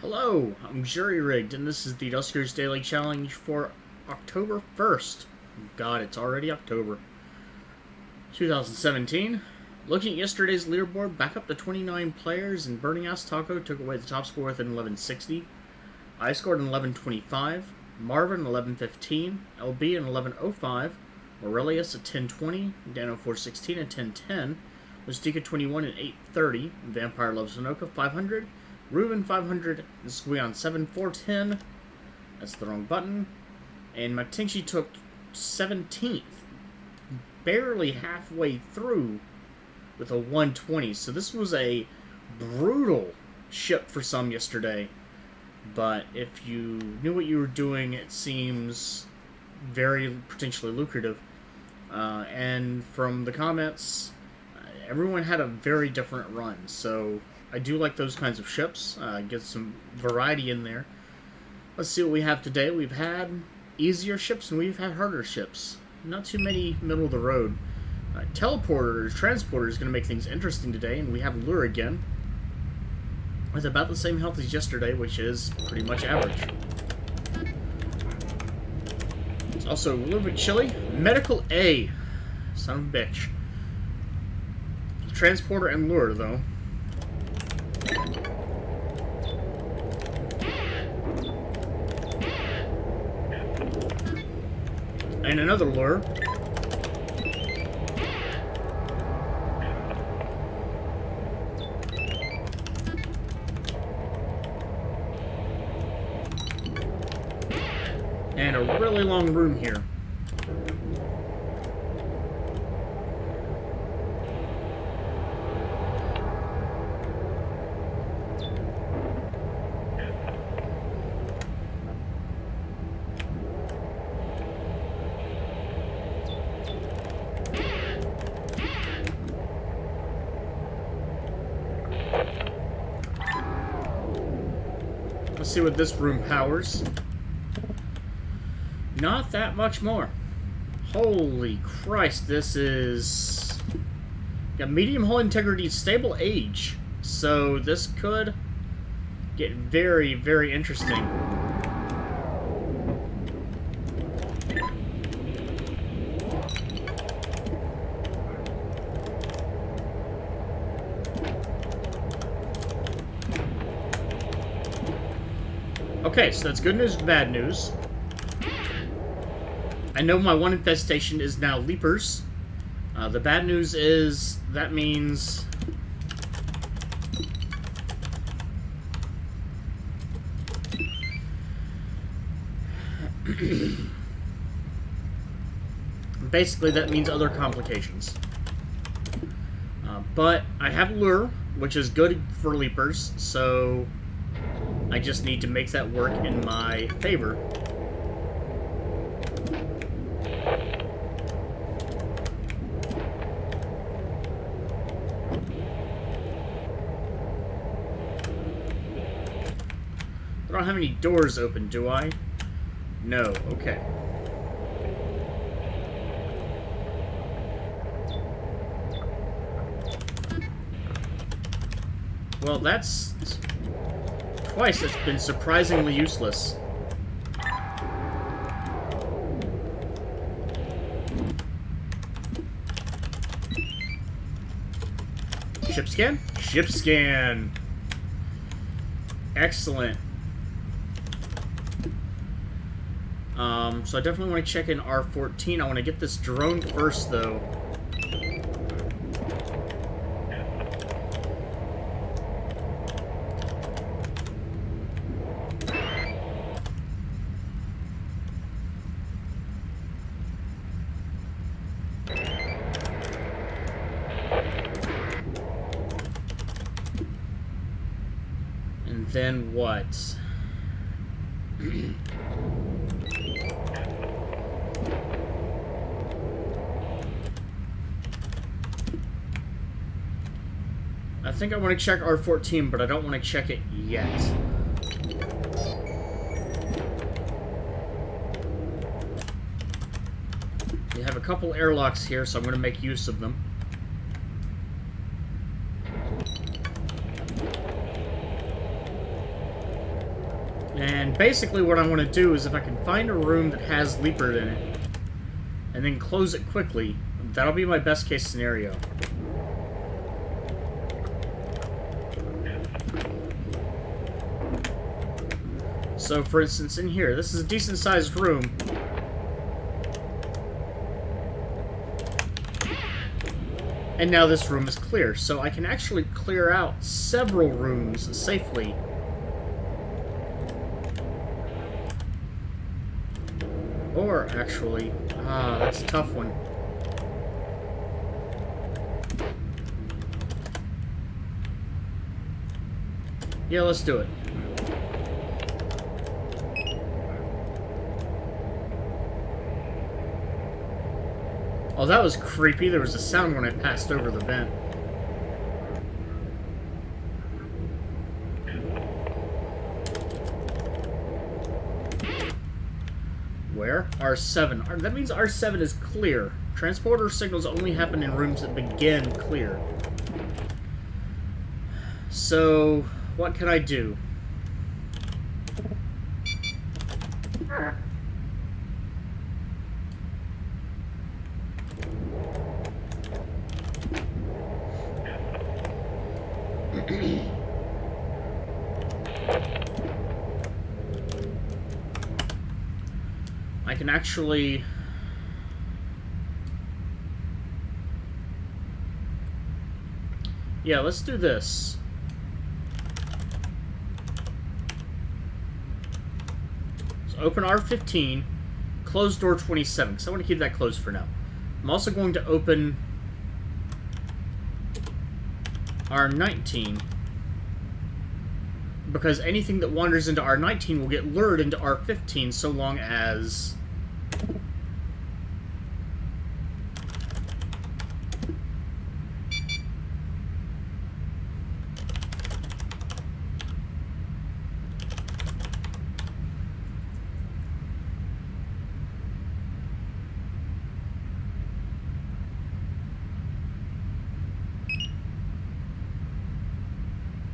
Hello, I'm Jury Rigged, and this is the Duskers Daily Challenge for October 1st. God, it's already October 2017. Looking at yesterday's leaderboard, back up to 29 players, and Burning Ass Taco took away the top score with an 1160. I scored an 1125, Marvin an 1115, LB an 1105, Aurelius a 1020, Dano 416 a 1010, Mystica 21 an 830, Vampire Loves Sunoka 500, Ruben 500, Squeon 7 410. That's the wrong button. And Matingshi took 17th, barely halfway through with a 120. So this was a brutal ship for some yesterday. But if you knew what you were doing, it seems very potentially lucrative. And from the comments, everyone had a very different run. So I do like those kinds of ships. Get some variety in there. Let's see what we have today. We've had easier ships and we've had harder ships. Not too many middle of the road. Transporter is going to make things interesting today, and we have Lure again with about the same health as yesterday, which is pretty much average. It's also a little bit chilly. Medical A. Son of a bitch. Transporter and Lure, though. And another Lure. And a really long room here. Let's see what this room powers. Not that much more. Holy Christ, this is... got medium hull integrity, stable age. So this could get very, very interesting. Okay, so that's good news and bad news. I know my one infestation is now Leapers. The bad news is that means... basically that means other complications. But I have Lure, which is good for Leapers, so I just need to make that work in my favor. I don't have any doors open, do I? No, okay. Well, that's twice it's been surprisingly useless. Ship scan? Ship scan! Excellent. So I definitely want to check in R14. I want to get this drone first, though. And then what? I think I want to check R14, but I don't want to check it yet. We have a couple airlocks here, so I'm going to make use of them. And basically what I want to do is if I can find a room that has Leaper in it, and then close it quickly, that'll be my best case scenario. So, for instance, in here, this is a decent-sized room. And now this room is clear, so I can actually clear out several rooms safely. Or, actually, that's a tough one. Yeah, let's do it. Oh, that was creepy. There was a sound when I passed over the vent. Where? R7. That means R7 is clear. Transporter signals only happen in rooms that begin clear. So, what can I do? I can actually... Yeah, let's do this. So open R15, close door 27, because I want to keep that closed for now. I'm also going to open R19, because anything that wanders into R19 will get lured into R15 so long as...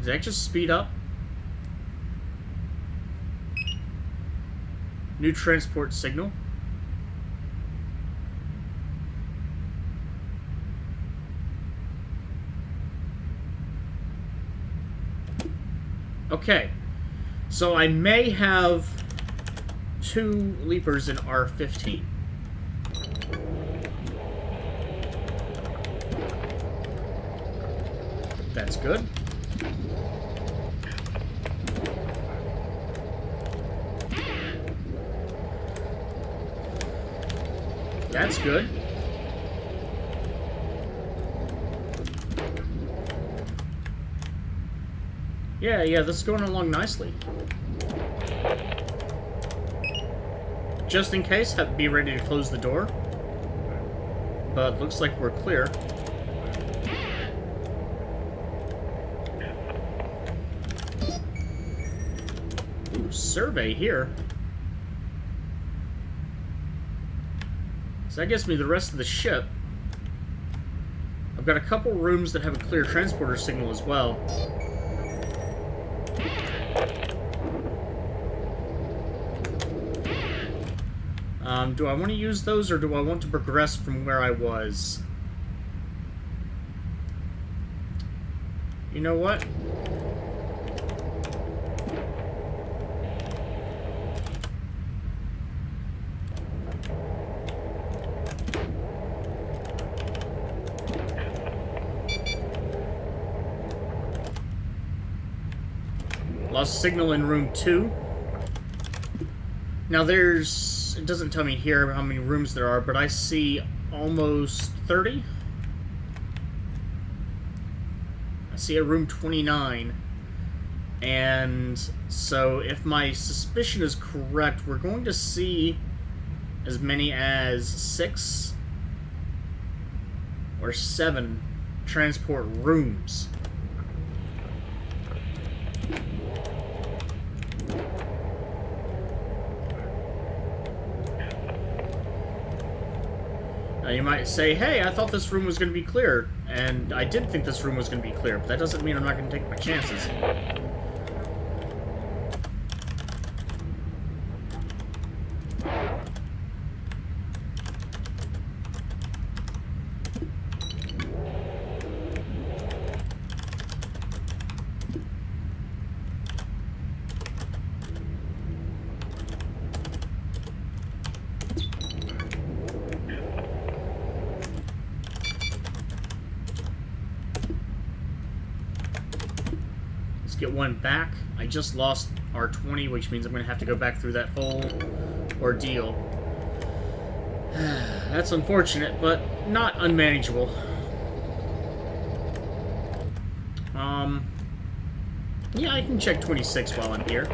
Did that just speed up? New transport signal. Okay. So I may have 2 Leapers in R15. That's good. That's good. Yeah, this is going along nicely. Just in case, be ready to close the door. But looks like we're clear. Ooh, survey here. So that gives me the rest of the ship. I've got a couple rooms that have a clear transporter signal as well. Do I want to use those, or do I want to progress from where I was? You know what? Lost signal in room 2. Now it doesn't tell me here how many rooms there are, but I see almost 30. I see a room 29. And so if my suspicion is correct, we're going to see as many as 6 or 7 transport rooms. Now you might say, hey, I thought this room was going to be clear, and I did think this room was going to be clear, but that doesn't mean I'm not going to take my chances. one back. I just lost R20, which means I'm going to have to go back through that whole ordeal. That's unfortunate, but not unmanageable. Yeah, I can check 26 while I'm here.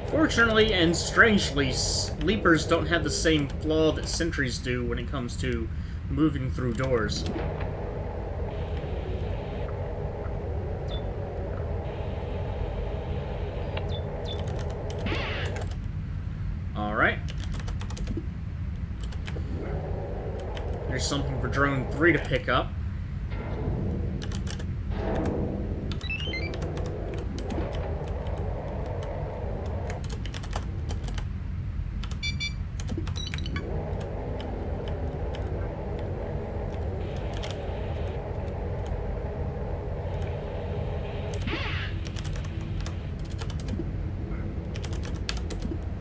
Fortunately and strangely, sleepers don't have the same flaw that sentries do when it comes to moving through doors. Alright. There's something for Drone 3 to pick up.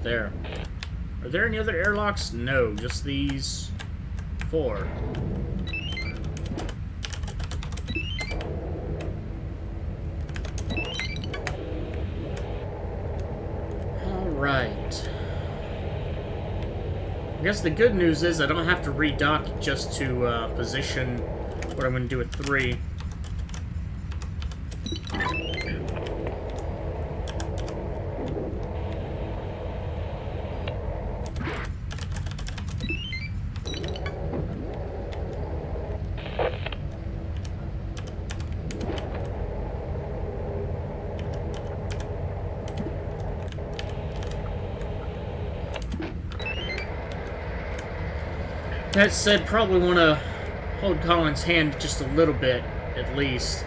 There. Are there any other airlocks? No, just these 4. Alright. I guess the good news is I don't have to redock just to position what I'm going to do at 3. That said, probably want to hold Colin's hand just a little bit, at least.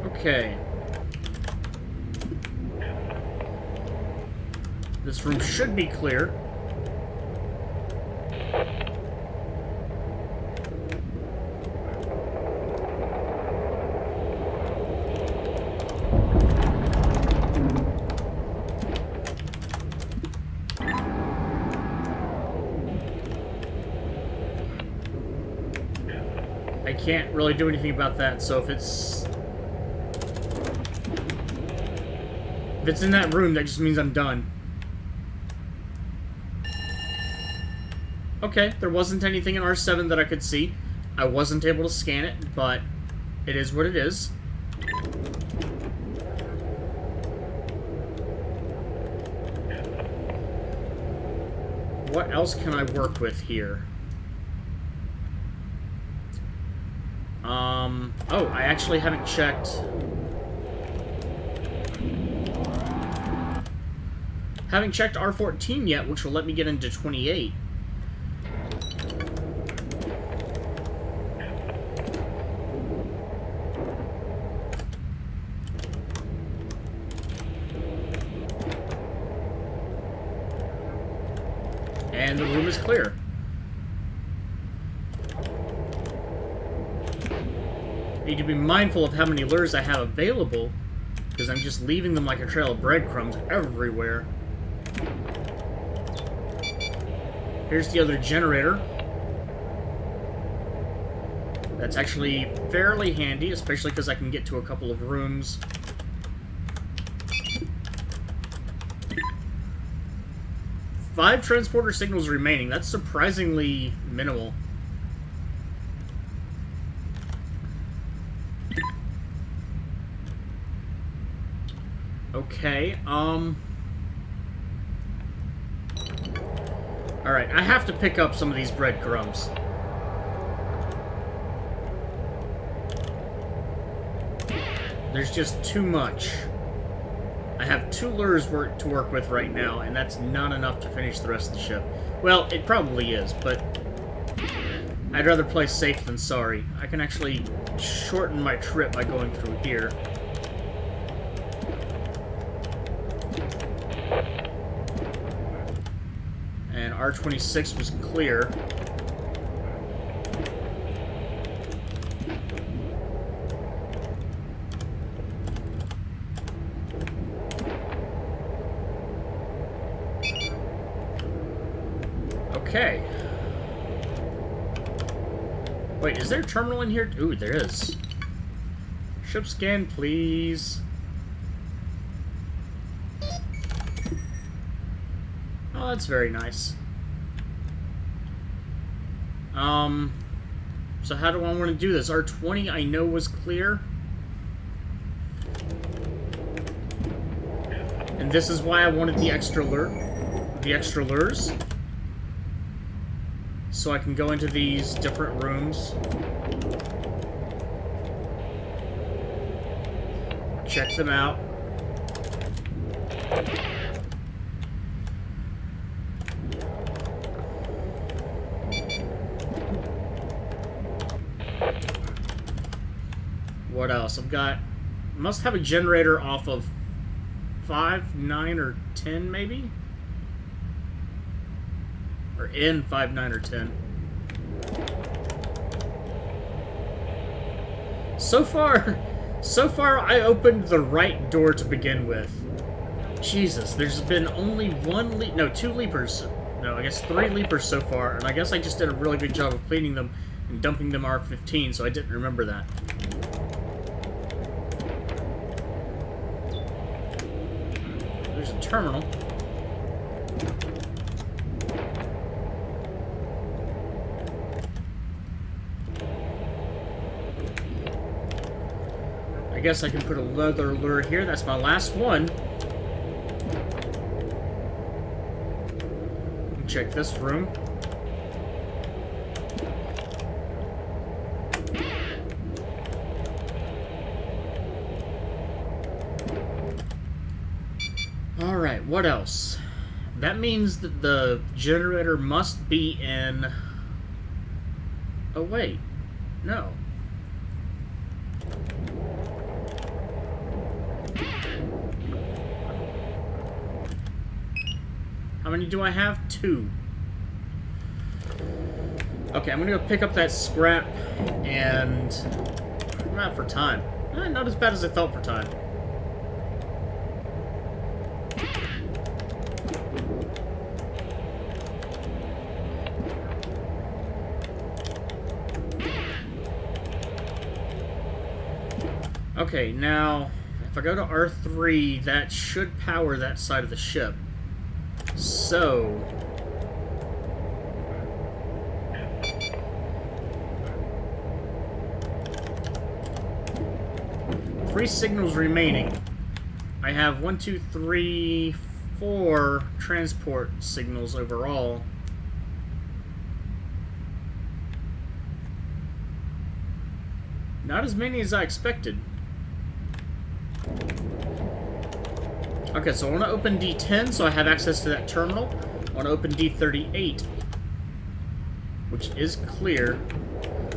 Okay. This room should be clear. I can't really do anything about that, so if it's in that room, that just means I'm done. Okay, there wasn't anything in R7 that I could see. I wasn't able to scan it, but it is what it is. What else can I work with here? Oh, I actually haven't checked. Haven't checked R14 yet, which will let me get into 28. And the room is clear. Need to be mindful of how many lures I have available, because I'm just leaving them like a trail of breadcrumbs everywhere. Here's the other generator. That's actually fairly handy, especially because I can get to a couple of rooms. Five transporter signals remaining. That's surprisingly minimal. Okay, Alright, I have to pick up some of these breadcrumbs. There's just too much. I have 2 lures to work with right now, and that's not enough to finish the rest of the ship. Well, it probably is, but I'd rather play safe than sorry. I can actually shorten my trip by going through here. R26 was clear. Okay. Wait, is there a terminal in here? Ooh, there is. Ship scan, please. Oh, that's very nice. So how do I want to do this? R20 I know was clear. And this is why I wanted the extra lures. So I can go into these different rooms. Check them out. What else? I've got... Must have a generator off of 5, 9, or 10, maybe? Or in 5, 9, or 10. So far, I opened the right door to begin with. Jesus, there's been only one leap... No, 2 leapers. No, I guess 3 leapers so far, and I guess I just did a really good job of cleaning them and dumping them R15, so I didn't remember that. There's a terminal. I guess I can put another lure here. That's my last one. Check this room. Alright, what else? That means that the generator must be in... Oh, wait. No. How many do I have? 2. Okay, I'm gonna go pick up that scrap, and I'm out for time. Not as bad as I felt for time. Okay, now, if I go to R3, that should power that side of the ship. So... 3 signals remaining. I have 1, 2, 3, 4 transport signals overall. Not as many as I expected. Okay, so I want to open D10 so I have access to that terminal. I want to open D38, which is clear,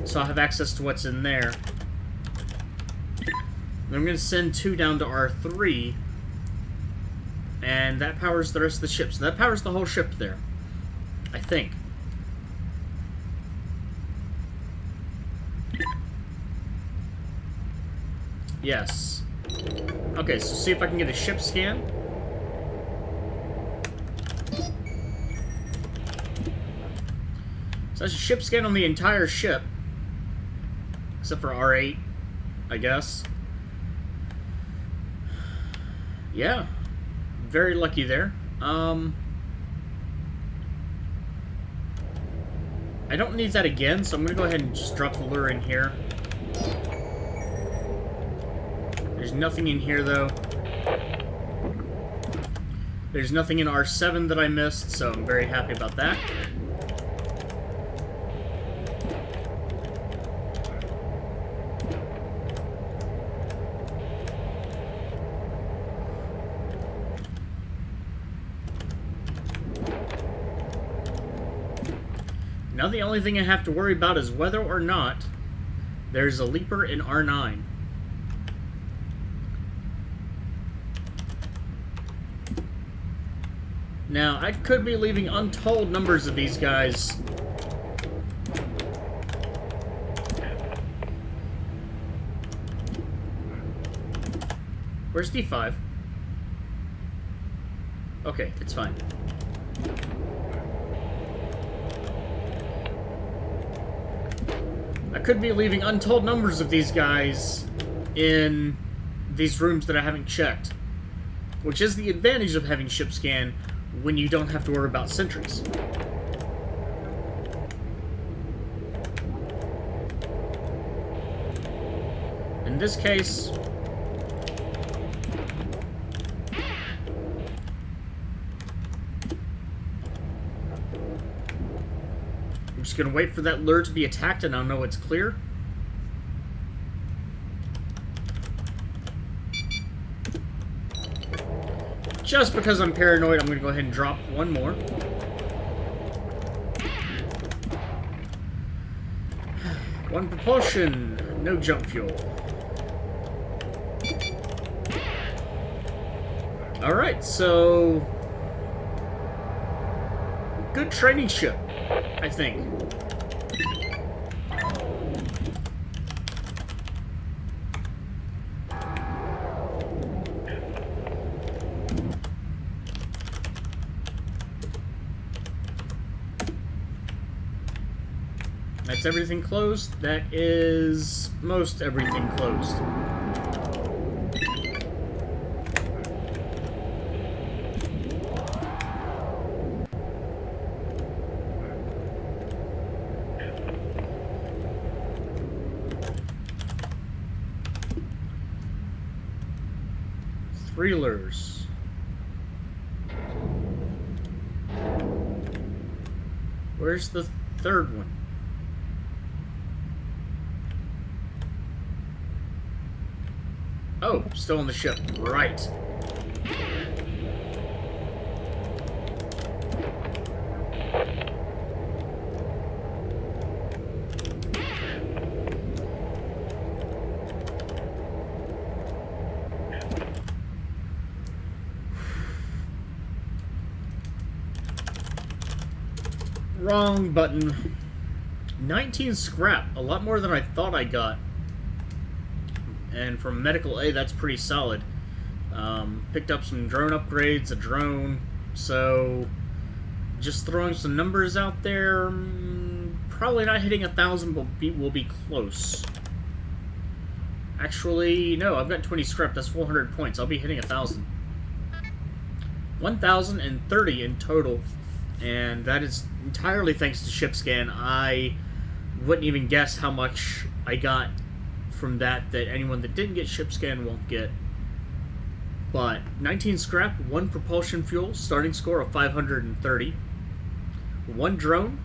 so I have access to what's in there. I'm going to send 2 down to R3, and that powers the rest of the ship. So that powers the whole ship there, I think. Yes. Okay, so see if I can get a ship scan. So that's a ship scan on the entire ship, except for R8, I guess. Yeah, very lucky there. I don't need that again, so I'm going to go ahead and just drop the lure in here. There's nothing in here, though. There's nothing in R7 that I missed, so I'm very happy about that. Now the only thing I have to worry about is whether or not there's a leaper in R9. Now, I could be leaving untold numbers of these guys. Where's D5? Okay, it's fine. I could be leaving untold numbers of these guys in these rooms that I haven't checked, which is the advantage of having ship scan when you don't have to worry about sentries. In this case, I'm just going to wait for that lure to be attacked and I'll know it's clear. Just because I'm paranoid, I'm going to go ahead and drop one more. One propulsion, no jump fuel. Alright, so... good training ship, I think. That's everything closed. That is most everything closed. Three lures. Where's the third one? Oh, still on the ship. Right. Wrong button. 19 scrap. A lot more than I thought I got. And from Medical A, that's pretty solid. Picked up some drone upgrades, a drone. So, just throwing some numbers out there. Probably not hitting 1,000, but will be close. Actually, no, I've got 20 scrap. That's 400 points. I'll be hitting 1,000. 1,030 in total. And that is entirely thanks to ship scan. I wouldn't even guess how much I got from that anyone that didn't get ship scan won't get. But 19 scrap, 1 propulsion fuel, starting score of 530, 1 drone,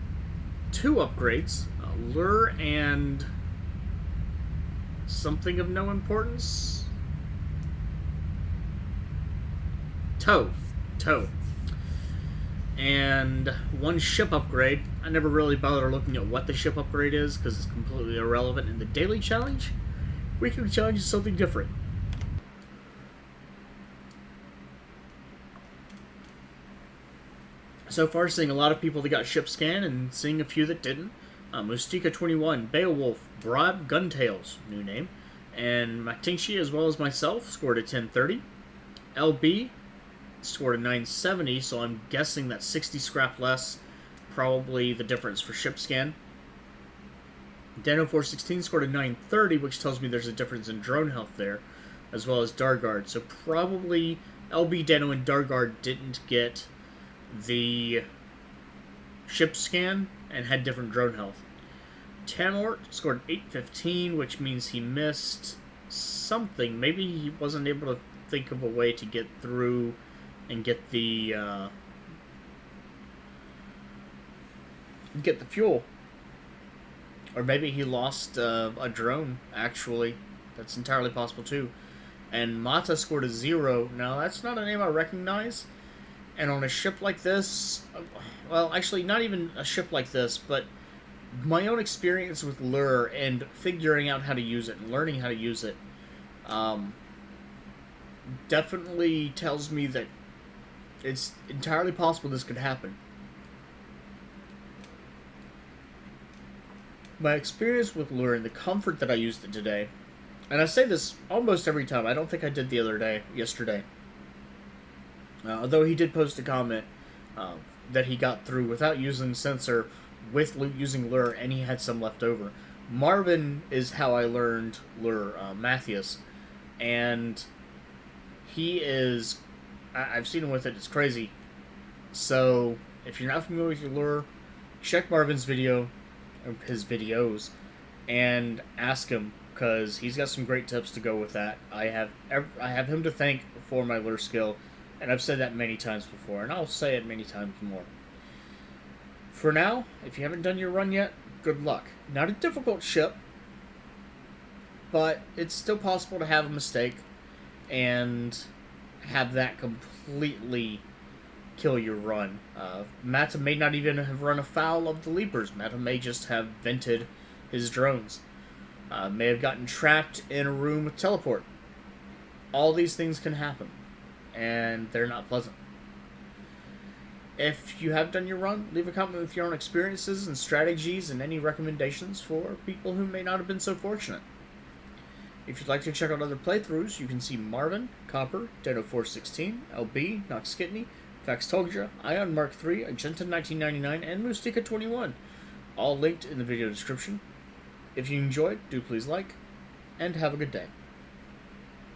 2 upgrades, a lure, and something of no importance. Tow. And 1 ship upgrade. I never really bothered looking at what the ship upgrade is because it's completely irrelevant in the daily challenge. Weekly challenge is something different. So far, seeing a lot of people that got ship scan and seeing a few that didn't. Mustika 21, Beowulf, Broad Guntails, new name, and Matingshi as well as myself scored a 1030. LB scored a 970, so I'm guessing that's 60 scrap less, probably the difference for ship scan. Dano 416 scored a 930, which tells me there's a difference in drone health there, as well as Dargard. So probably LB, Dano, and Dargard didn't get the ship scan and had different drone health. Tamort scored 815, which means he missed something. Maybe he wasn't able to think of a way to get through and get the fuel. Or maybe he lost a drone, actually. That's entirely possible, too. And Mata scored a 0. Now, that's not a name I recognize. And on a ship like this... well, actually, not even a ship like this, but my own experience with lure and figuring out how to use it and learning how to use it definitely tells me that It's entirely possible this could happen. My experience with lure and the comfort that I used it today, and I say this almost every time. I don't think I did the other day, yesterday. Although he did post a comment that he got through without using sensor, with using lure, and he had some left over. Marvin is how I learned lure Matthias, and he is. I've seen him with it. It's crazy. So if you're not familiar with your lure, check Marvin's video, or his videos, and ask him, because he's got some great tips to go with that. I have him to thank for my lure skill, and I've said that many times before, and I'll say it many times more. For now, if you haven't done your run yet, good luck. Not a difficult ship, but it's still possible to have a mistake and have that completely kill your run. Matta may not even have run afoul of the leapers. Matta may just have vented his drones. May have gotten trapped in a room with teleport. All these things can happen, and they're not pleasant. If you have done your run, leave a comment with your own experiences and strategies and any recommendations for people who may not have been so fortunate. If you'd like to check out other playthroughs, you can see Marvin, Copper, Deno416, LB, Nox Kidney, Faxtolja, Ion Mark III, Agenta 1999, and Mustika 21, all linked in the video description. If you enjoyed, do please like, and have a good day.